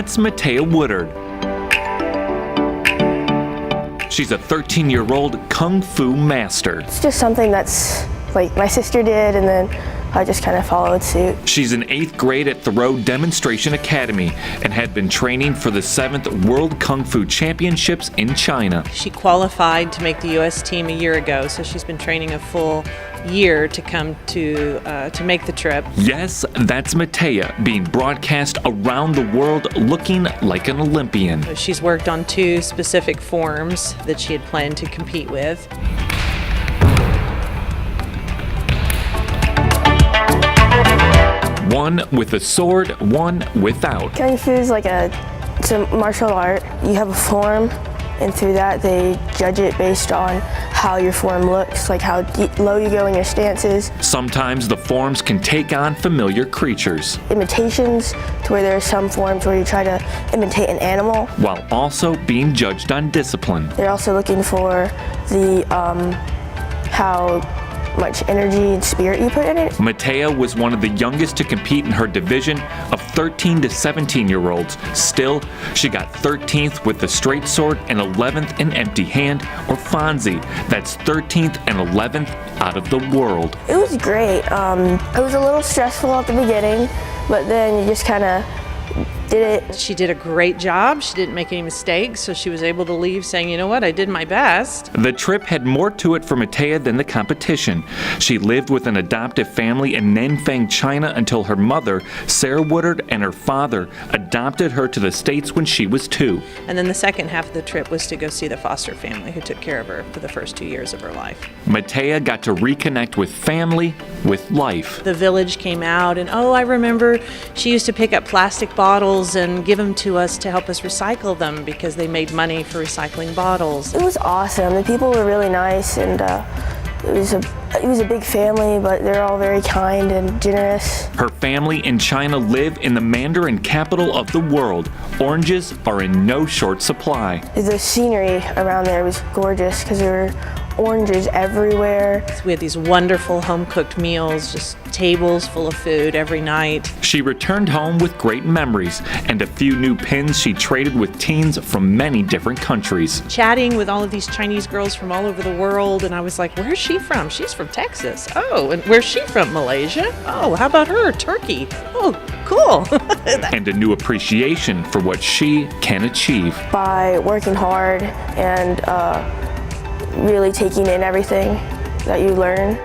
That's Mataya Woodard. She's a 13-year-old Kung Fu master. It's just something that's like my sister did, and then I just kind of followed suit. She's in 8th grade at Thoreau Demonstration Academy and had been training for the 7th World Kung Fu Championships in China. She qualified to make the U.S. team a year ago, so she's been training a full year to come to make the trip. Yes, that's Mataya being broadcast around the world looking like an Olympian. She's worked on 2 specific forms that she had planned to compete with. One with a sword, one without. Kung Fu is it's a martial art. You have a form, and through that they judge it based on how your form looks, like how low you go in your stances. Sometimes the forms can take on familiar creatures, Imitations, to where there are some forms where you try to imitate an animal. while also being judged on discipline. They're also looking for the how much energy and spirit you put in it. Mataya was one of the youngest to compete in her division of 13 to 17-year-olds. Still, she got 13th with the straight sword and 11th in empty hand, or Fonzie. That's 13th and 11th out of the world. It was great. It was a little stressful at the beginning, but then you just kind of did it. She did a great job. She didn't make any mistakes, so she was able to leave saying, you know what, I did my best. The trip had more to it for Mataya than the competition. She lived with an adoptive family in Nanfang, China until her mother, Sarah Woodard, and her father adopted her to the States when she was 2. And then the second half of the trip was to go see the foster family who took care of her for the first 2 years of her life. Mataya got to reconnect with family, with life. The village came out, and I remember she used to pick up plastic bottles and give them to us to help us recycle them because they made money for recycling bottles. It was awesome. The people were really nice, and it was a big family, but they're all very kind and generous. Her family in China live in the Mandarin capital of the world. Oranges are in no short supply. The scenery around there was gorgeous because there were oranges everywhere. We had these wonderful home-cooked meals, just tables full of food every night. She returned home with great memories and a few new pins she traded with teens from many different countries. Chatting with all of these Chinese girls from all over the world, and I was like, where's she from? She's from Texas. Oh, and where's she from? Malaysia? Oh, how about her? Turkey. Oh, cool. And a new appreciation for what she can achieve. By working hard and really taking in everything that you learn.